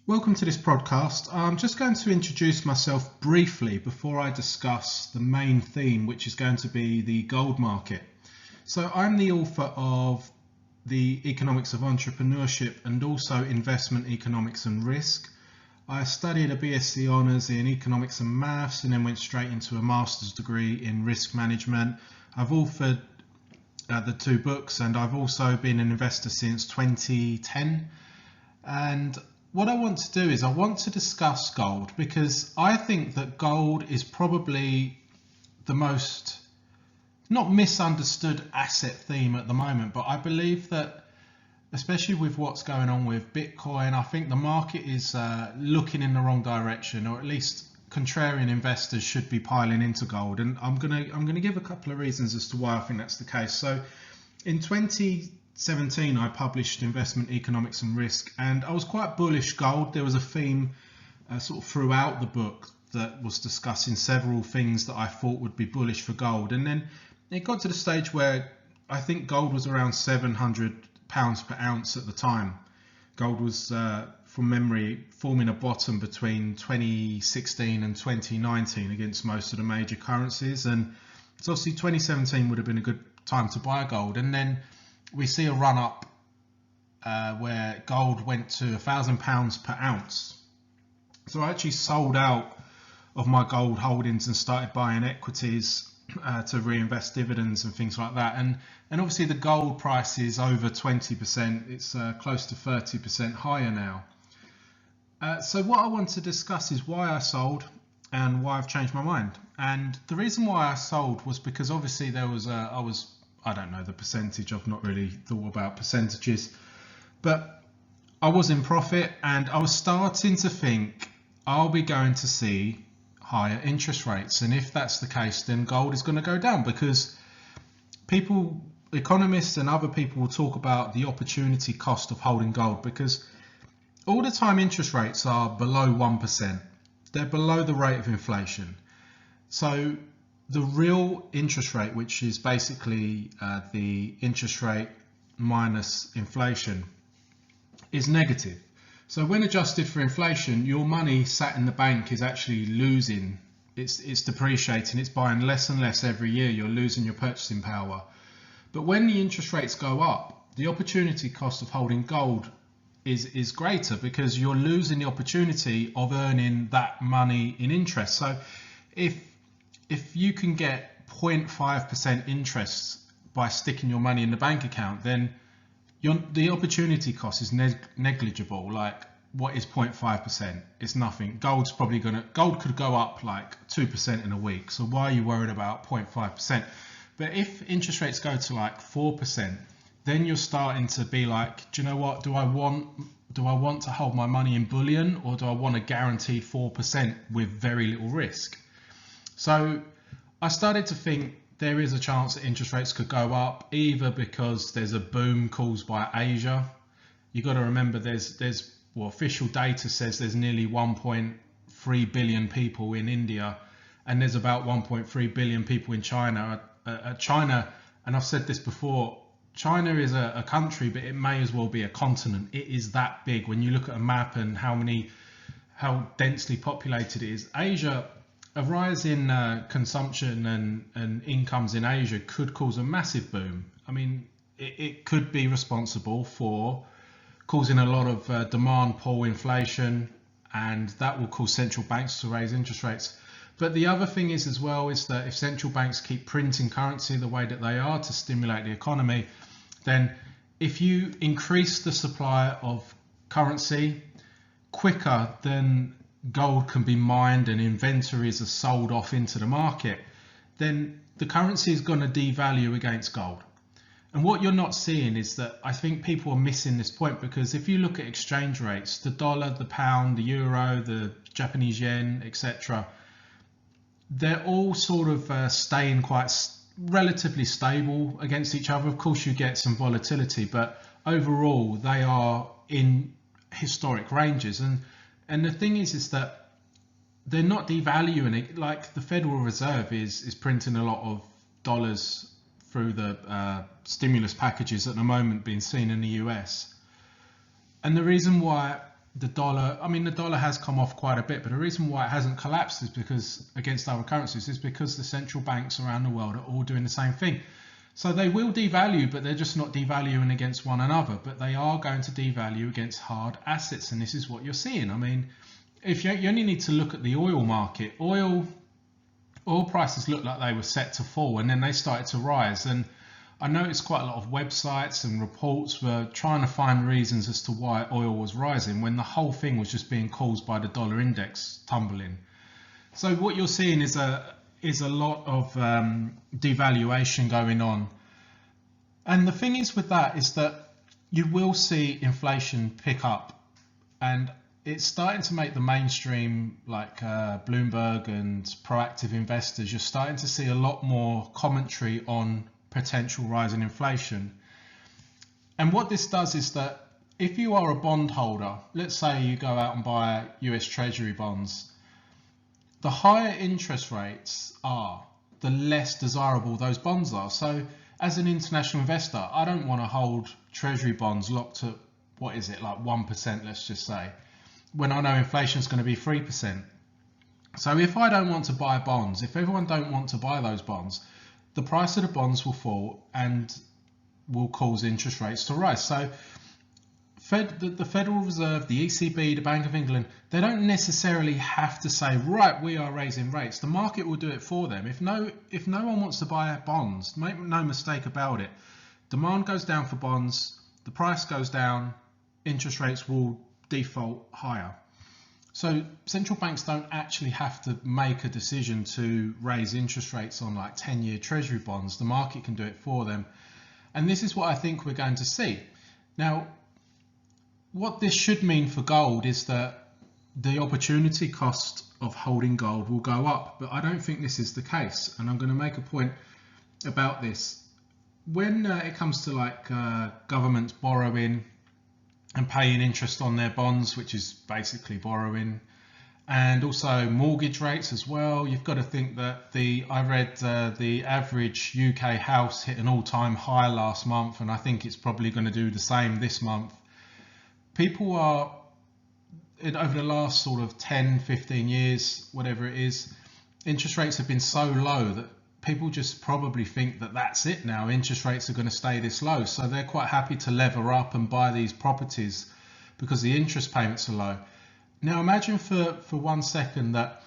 Welcome to this podcast. I'm just going to introduce myself briefly before I discuss the main theme, which is going to be the gold market. So I'm the author of The Economics of Entrepreneurship and also Investment Economics and Risk. I studied a BSc Honours in Economics and Maths and then went straight into a Master's degree in Risk Management. I've authored the two books, and I've also been an investor since 2010. And what I want to do is I want to discuss gold, because I think that gold is probably the most, not misunderstood asset theme at the moment, but I believe that especially with what's going on with Bitcoin, I think the market is looking in the wrong direction, or at least contrarian investors should be piling into gold. And I'm gonna give a couple of reasons as to why I think that's the case. So in 2017, I published Investment Economics and Risk, and I was quite bullish gold. There was a theme sort of throughout the book that was discussing several things that I thought would be bullish for gold. And then it got to the stage where I think gold was around £700 per ounce at the time. Gold was, from memory, forming a bottom between 2016 and 2019 against most of the major currencies. And so obviously 2017 would have been a good time to buy gold. And then we see a run up where gold went to £1,000 per ounce. So I actually sold out of my gold holdings and started buying equities to reinvest dividends and things like that. And obviously the gold price is over 20%. It's close to 30% higher now. So what I want to discuss is why I sold and why I've changed my mind. And the reason why I sold was because obviously there was I don't know the percentage, I've not really thought about percentages, but I was in profit and I was starting to think I'll be going to see higher interest rates. And if that's the case, then gold is going to go down, because people, economists and other people, will talk about the opportunity cost of holding gold, because all the time interest rates are below 1%. They're below the rate of inflation. So the real interest rate, which is basically the interest rate minus inflation, is negative. So when adjusted for inflation, your money sat in the bank is actually losing. It's depreciating. It's buying less and less every year. You're losing your purchasing power. But when the interest rates go up, the opportunity cost of holding gold is greater, because you're losing the opportunity of earning that money in interest. So if you can get 0.5% interest by sticking your money in the bank account, then the opportunity cost is negligible. Like, what is 0.5%? It's nothing. Gold could go up like 2% in a week. So why are you worried about 0.5%? But if interest rates go to like 4%, then you're starting to be like, do you know what? Do I want to hold my money in bullion, or do I want a guaranteed 4% with very little risk? So I started to think there is a chance that interest rates could go up, either because there's a boom caused by Asia. You've got to remember official data says there's nearly 1.3 billion people in India, and there's about 1.3 billion people in China. China, and I've said this before, China is a country, but it may as well be a continent. It is that big when you look at a map and how densely populated it is. Asia, a rise in consumption and incomes in Asia could cause a massive boom. I mean, it could be responsible for causing a lot of demand pull inflation, and that will cause central banks to raise interest rates. But the other thing is as well is that if central banks keep printing currency the way that they are to stimulate the economy, then if you increase the supply of currency quicker than gold can be mined and inventories are sold off into the market, then the currency is going to devalue against gold. And what you're not seeing is that I think people are missing this point, because if you look at exchange rates, the dollar, the pound, the euro, the Japanese yen, etc., they're all sort of staying quite relatively stable against each other. Of course, you get some volatility, but overall they are in historic ranges. And the thing is that they're not devaluing it. Like the Federal Reserve is printing a lot of dollars through the stimulus packages at the moment being seen in the US. And the reason why the dollar, I mean, the dollar has come off quite a bit, but the reason why it hasn't collapsed is because against other currencies is because the central banks around the world are all doing the same thing. So they will devalue, but they're just not devaluing against one another, but they are going to devalue against hard assets. And this is what you're seeing. I mean, if you only need to look at the oil market, oil prices looked like they were set to fall, and then they started to rise. And I noticed quite a lot of websites and reports were trying to find reasons as to why oil was rising when the whole thing was just being caused by the dollar index tumbling. So what you're seeing is a lot of devaluation going on. And the thing is with that is that you will see inflation pick up, and it's starting to make the mainstream, like Bloomberg and proactive investors, you're starting to see a lot more commentary on potential rise in inflation. And what this does is that if you are a bondholder, let's say you go out and buy US Treasury bonds, the higher interest rates are, the less desirable those bonds are. So as an international investor, I don't want to hold Treasury bonds locked at, what is it, like 1%, let's just say, when I know inflation is going to be 3%. So if I don't want to buy bonds, if everyone don't want to buy those bonds, the price of the bonds will fall and will cause interest rates to rise. So the Federal Reserve, the ECB, the Bank of England, they don't necessarily have to say, right, we are raising rates. The market will do it for them. If no one wants to buy bonds, make no mistake about it, demand goes down for bonds, the price goes down, interest rates will default higher. So central banks don't actually have to make a decision to raise interest rates on like 10-year Treasury bonds. The market can do it for them. And this is what I think we're going to see. Now, what this should mean for gold is that the opportunity cost of holding gold will go up, but I don't think this is the case. And I'm going to make a point about this. When it comes to like governments borrowing and paying interest on their bonds, which is basically borrowing, and also mortgage rates as well. You've got to think that I read the average UK house hit an all-time high last month, and I think it's probably going to do the same this month. People are, over the last sort of 10, 15 years, whatever it is, interest rates have been so low that people just probably think that that's it now. Interest rates are going to stay this low. So they're quite happy to lever up and buy these properties because the interest payments are low. Now imagine for 1 second that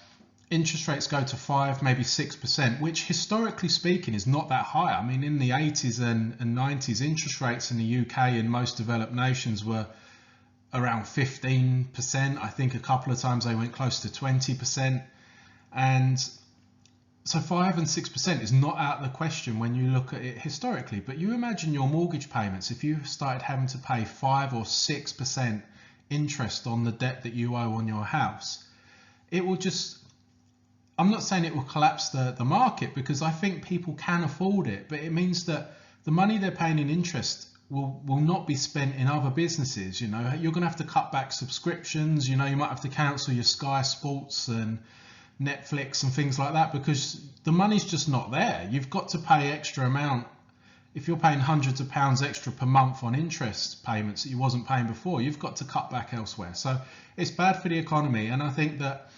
interest rates go to 5, maybe 6%, which historically speaking is not that high. I mean, in the 80s and 90s, interest rates in the UK and most developed nations were around 15%. I think a couple of times they went close to 20%. And so 5 and 6% is not out of the question when you look at it historically. But you imagine your mortgage payments, if you started having to pay 5 or 6% interest on the debt that you owe on your house, it will just, I'm not saying it will collapse the market, because I think people can afford it, but it means that the money they're paying in interest will not be spent in other businesses. You know, you're going to have to cut back subscriptions. You know, you might have to cancel your Sky Sports and Netflix and things like that, because the money's just not there. You've got to pay extra amount. If you're paying hundreds of pounds extra per month on interest payments that you wasn't paying before, you've got to cut back elsewhere. So it's bad for the economy. And I think that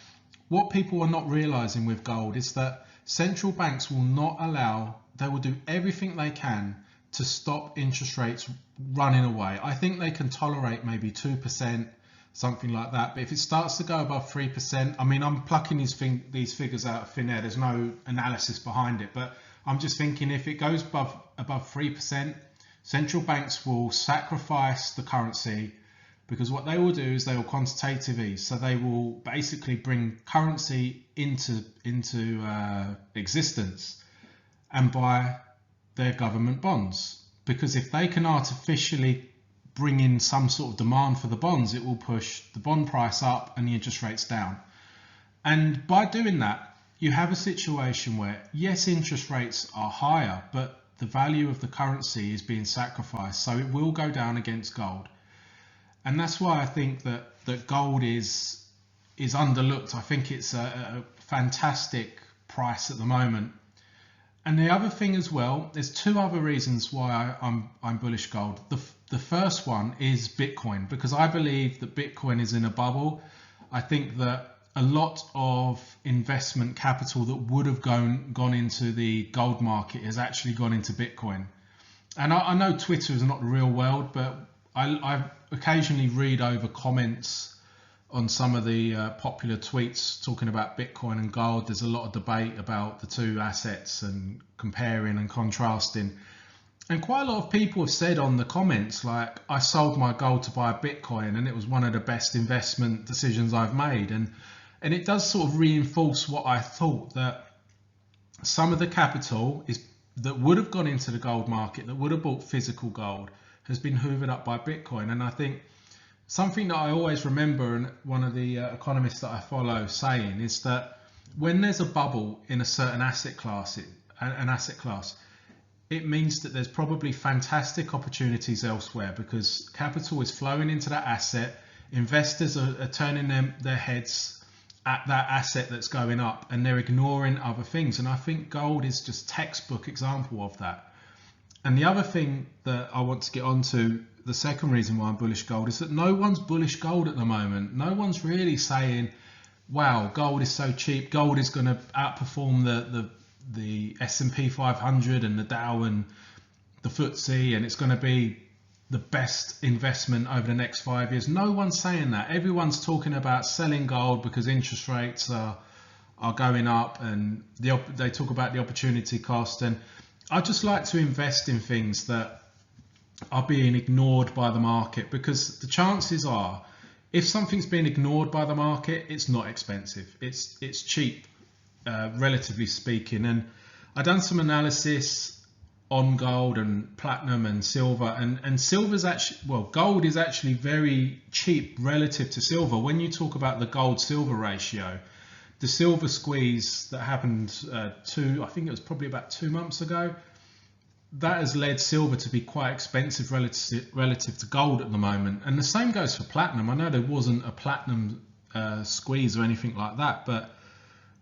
what people are not realizing with gold is that central banks will not allow, they will do everything they can to stop interest rates running away. I think they can tolerate maybe 2%, something like that. But if it starts to go above 3%, I mean, I'm plucking these figures out of thin air. There's no analysis behind it, but I'm just thinking if it goes above 3%, central banks will sacrifice the currency, because what they will do is they will quantitative ease. So they will basically bring currency into existence and buy their government bonds, because if they can artificially bring in some sort of demand for the bonds, it will push the bond price up and the interest rates down. And by doing that, you have a situation where, yes, interest rates are higher, but the value of the currency is being sacrificed. So it will go down against gold. And that's why I think that gold is underlooked. I think it's a fantastic price at the moment. And the other thing as well, there's two other reasons why I'm bullish gold. The first one is Bitcoin, because I believe that Bitcoin is in a bubble. I think that a lot of investment capital that would have gone into the gold market has actually gone into Bitcoin. And I know Twitter is not the real world, but I occasionally read over comments on some of the popular tweets talking about Bitcoin and gold. There's a lot of debate about the two assets and comparing and contrasting. And quite a lot of people have said on the comments, like, I sold my gold to buy Bitcoin and it was one of the best investment decisions I've made. And it does sort of reinforce what I thought, that some of the capital that would have gone into the gold market, that would have bought physical gold, has been hoovered up by Bitcoin. And I think something that I always remember, and one of the economists that I follow saying, is that when there's a bubble in a certain asset class, it means that there's probably fantastic opportunities elsewhere, because capital is flowing into that asset. Investors are turning their heads at that asset that's going up, and they're ignoring other things. And I think gold is just textbook example of that. And the other thing that I want to get onto, the second reason why I'm bullish gold, is that no one's bullish gold at the moment. No one's really saying, wow, gold is so cheap, gold is going to outperform the S&P 500 and the Dow and the FTSE, and it's going to be the best investment over the next 5 years. No one's saying that. Everyone's talking about selling gold because interest rates are going up, and they talk about the opportunity cost. And I just like to invest in things that are being ignored by the market, because the chances are, if something's being ignored by the market, it's not expensive. It's cheap, relatively speaking. And I've done some analysis on gold and platinum and silver, and silver's actually, well, gold is actually very cheap relative to silver. When you talk about the gold silver ratio, the silver squeeze that happened I think it was probably about 2 months ago, that has led silver to be quite expensive relative to gold at the moment. And the same goes for platinum. I know there wasn't a platinum squeeze or anything like that, but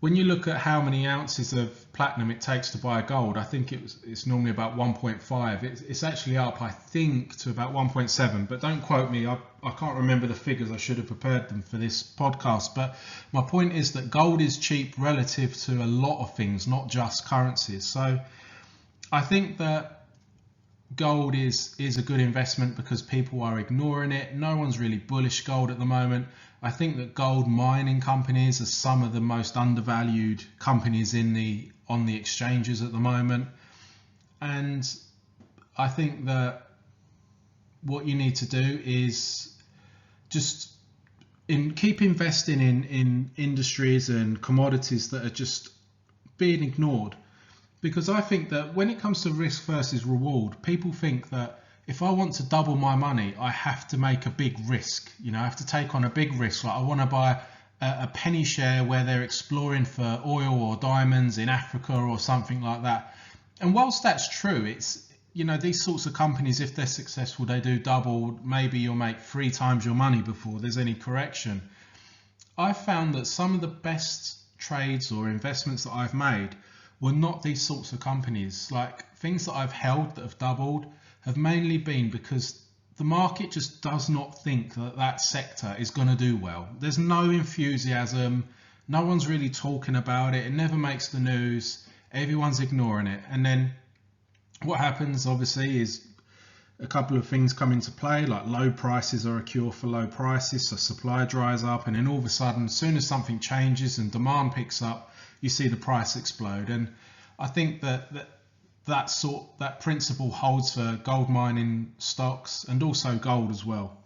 when you look at how many ounces of platinum it takes to buy gold, I think it's normally about 1.5. It's actually up, I think, to about 1.7, but don't quote me. I can't remember the figures. I should have prepared them for this podcast. But my point is that gold is cheap relative to a lot of things, not just currencies. So I think that gold is a good investment because people are ignoring it. No one's really bullish gold at the moment. I think that gold mining companies are some of the most undervalued companies on the exchanges at the moment. And I think that what you need to do is just keep investing in industries and commodities that are just being ignored. Because I think that when it comes to risk versus reward, people think that if I want to double my money, I have to make a big risk. You know, I have to take on a big risk. Like I want to buy a penny share where they're exploring for oil or diamonds in Africa or something like that. And whilst that's true, it's, you know, these sorts of companies, if they're successful, they do double. Maybe you'll make 3 times your money before there's any correction. I found that some of the best trades or investments that I've made were not these sorts of companies. Like things that I've held that have doubled have mainly been because the market just does not think that that sector is going to do well. There's no enthusiasm. No one's really talking about it. It never makes the news. Everyone's ignoring it. And then what happens, obviously, is a couple of things come into play, like low prices are a cure for low prices. So supply dries up, and then all of a sudden, as soon as something changes and demand picks up, you see the price explode. And I think that principle holds for gold mining stocks and also gold as well.